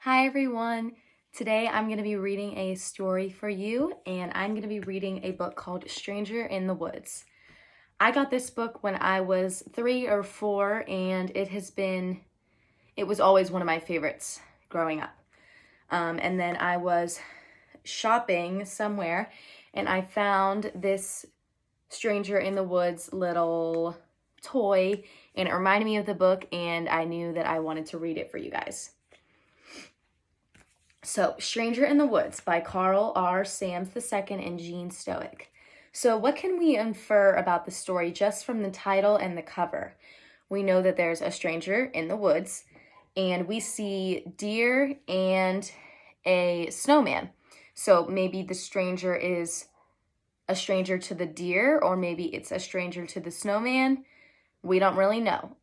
Hi everyone! Today I'm going to be reading a story for you, and I'm going to be reading a book called Stranger in the Woods. I got this book when I was 3 or 4, and it was always one of my favorites growing up. And then I was shopping somewhere, and I found this Stranger in the Woods little toy, and it reminded me of the book, and I knew that I wanted to read it for you guys. So, Stranger in the Woods by Carl R. Sams II and Jean Stoic. So, what can we infer about the story just from the title and the cover? We know that there's a stranger in the woods, and we see deer and a snowman. So, maybe the stranger is a stranger to the deer, or maybe it's a stranger to the snowman. We don't really know.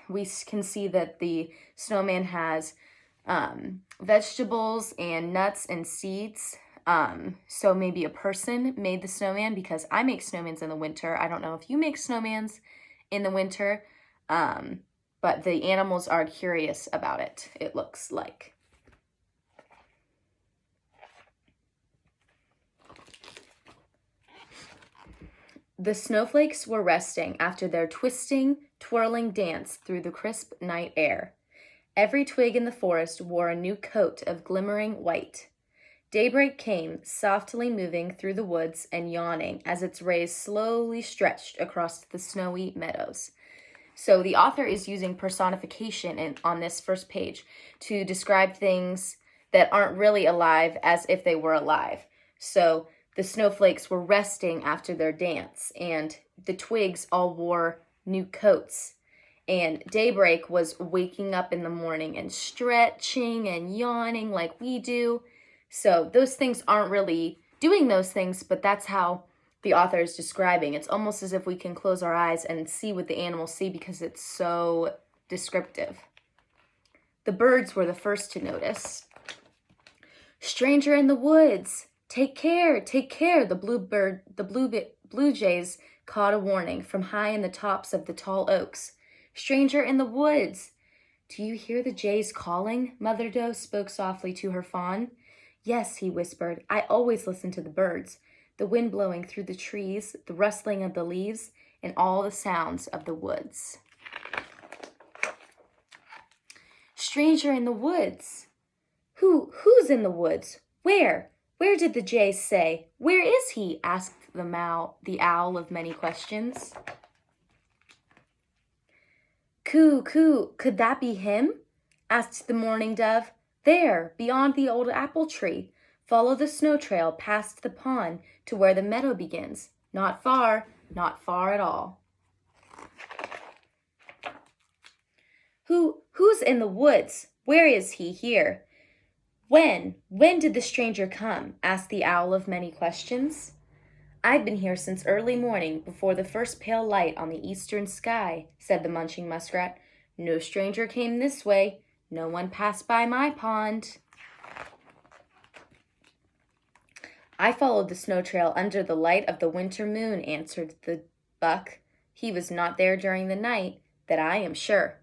We can see that the snowman has vegetables and nuts and seeds. So maybe a person made the snowman, because I make snowmans in the winter. I don't know if you make snowmans in the winter, but the animals are curious about it, it looks like. The snowflakes were resting after their twisting, twirling dance through the crisp night air. Every twig in the forest wore a new coat of glimmering white. Daybreak came, softly moving through the woods and yawning as its rays slowly stretched across the snowy meadows. So the author is using personification on this first page to describe things that aren't really alive as if they were alive. So the snowflakes were resting after their dance, and the twigs all wore new coats. And Daybreak was waking up in the morning and stretching and yawning like we do. So those things aren't really doing those things, but that's how the author is describing. It's almost as if we can close our eyes and see what the animals see, because it's so descriptive. The birds were the first to notice. Stranger in the woods, take care, the blue jays caught a warning from high in the tops of the tall oaks. Stranger in the woods. Do you hear the jays calling? Mother Doe spoke softly to her fawn. Yes, he whispered. I always listen to the birds, the wind blowing through the trees, the rustling of the leaves, and all the sounds of the woods. Stranger in the woods. Who's in the woods? Where? Where did the jays say? Where is he? Asked the owl of many questions. Coo, coo, could that be him? Asked the mourning dove. There, beyond the old apple tree. Follow the snow trail past the pond to where the meadow begins. Not far at all. Who's in the woods? Where is he? Here. When did the stranger come? Asked the owl of many questions. I've been here since early morning, before the first pale light on the eastern sky, said the munching muskrat. No stranger came this way. No one passed by my pond. I followed the snow trail under the light of the winter moon, answered the buck. He was not there during the night, that I am sure.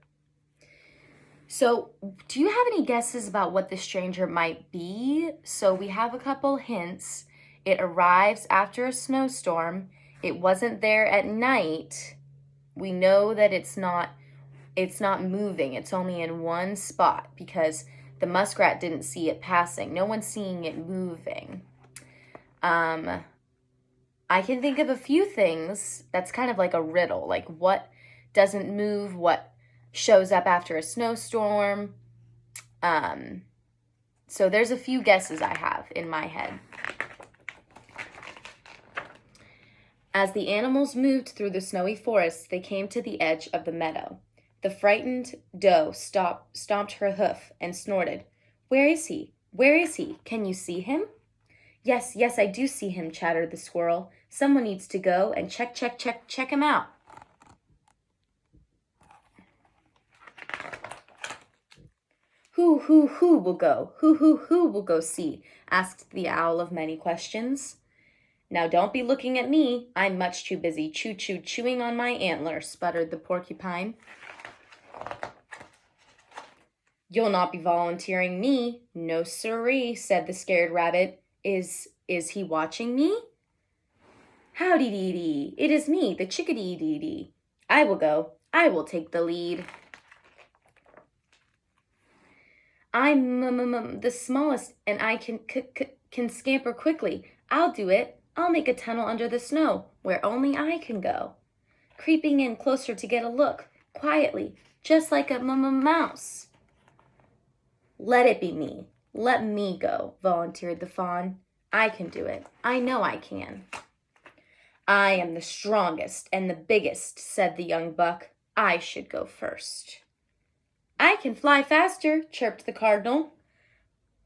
So, do you have any guesses about what the stranger might be? So we have a couple hints. It arrives after a snowstorm. It wasn't there at night. We know that it's not moving. It's only in one spot, because the muskrat didn't see it passing. No one's seeing it moving. I can think of a few things that's kind of like a riddle, like what doesn't move, what shows up after a snowstorm. So there's a few guesses I have in my head. As the animals moved through the snowy forest, they came to the edge of the meadow. The frightened doe stomped her hoof and snorted. Where is he? Where is he? Can you see him? Yes, I do see him, chattered the squirrel. Someone needs to go and check him out. Who will go? Who will go see? Asked the owl of many questions. Now don't be looking at me. I'm much too busy chewing on my antler, sputtered the porcupine. You'll not be volunteering me. No siree, said the scared rabbit. Is he watching me? Howdy dee dee, it is me, the chickadee dee dee. I will go. I will take the lead. I'm the smallest, and I can scamper quickly. I'll do it. I'll make a tunnel under the snow where only I can go. Creeping in closer to get a look, quietly, just like a mouse. Let it be me. Let me go, volunteered the fawn. I can do it. I know I can. I am the strongest and the biggest, said the young buck. I should go first. I can fly faster, chirped the cardinal.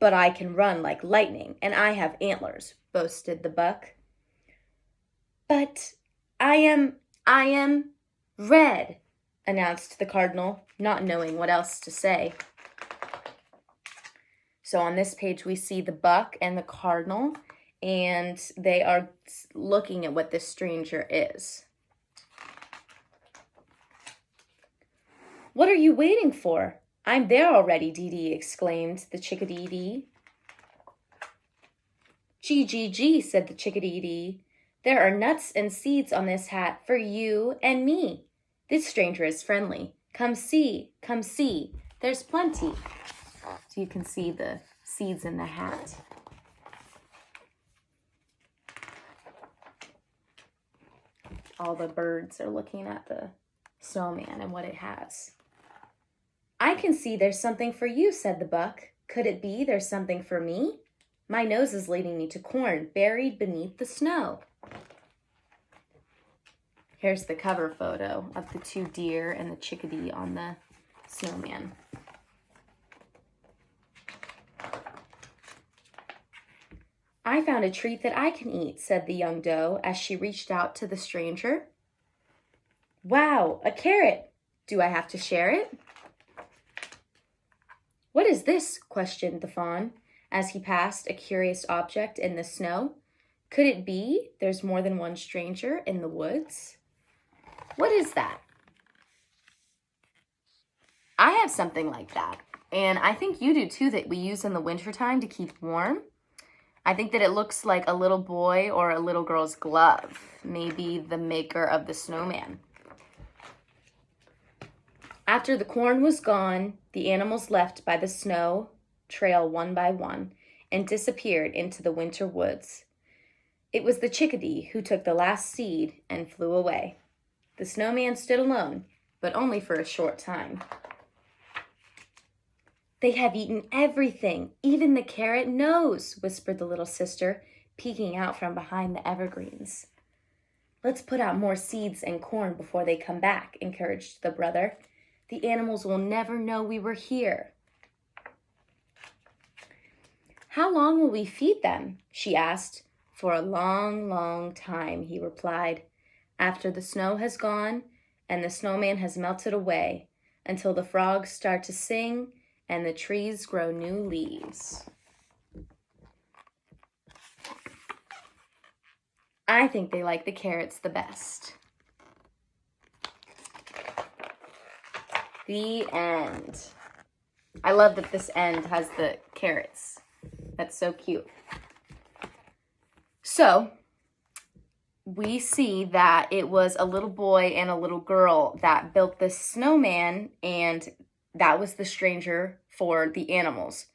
But I can run like lightning, and I have antlers, boasted the buck. But I am red, announced the cardinal, not knowing what else to say. So on this page, we see the buck and the cardinal, and they are looking at what this stranger is. What are you waiting for? I'm there already, Dee Dee exclaimed the chickadee-dee. Gee, said the chickadee-dee. There are nuts and seeds on this hat for you and me. This stranger is friendly. Come see, come see. There's plenty. So you can see the seeds in the hat. All the birds are looking at the snowman and what it has. I can see there's something for you, said the buck. Could it be there's something for me? My nose is leading me to corn buried beneath the snow. Here's the cover photo of the two deer and the chickadee on the snowman. I found a treat that I can eat, said the young doe as she reached out to the stranger. Wow, a carrot. Do I have to share it? What is this? Questioned the fawn as he passed a curious object in the snow. Could it be there's more than one stranger in the woods? What is that? I have something like that, and I think you do too, that we use in the wintertime to keep warm. I think that it looks like a little boy or a little girl's glove, maybe the maker of the snowman. After the corn was gone, the animals left by the snow trail one by one and disappeared into the winter woods. It was the chickadee who took the last seed and flew away. The snowman stood alone, but only for a short time. They have eaten everything, even the carrot nose, whispered the little sister, peeking out from behind the evergreens. Let's put out more seeds and corn before they come back, encouraged the brother. The animals will never know we were here. How long will we feed them? She asked. For a long, long time, he replied. After the snow has gone and the snowman has melted away, until the frogs start to sing and the trees grow new leaves. I think they like the carrots the best. The end. I love that this end has the carrots. That's so cute. So, we see that it was a little boy and a little girl that built this snowman, and that was the stranger for the animals.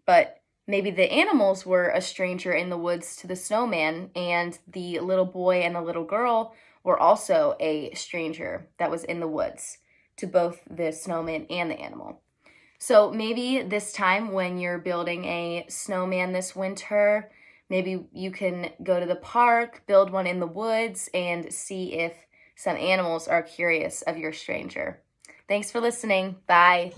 But maybe the animals were a stranger in the woods to the snowman, and the little boy and the little girl were also a stranger that was in the woods to both the snowman and the animal. So maybe this time when you're building a snowman this winter, maybe you can go to the park, build one in the woods, and see if some animals are curious of your stranger. Thanks for listening. Bye.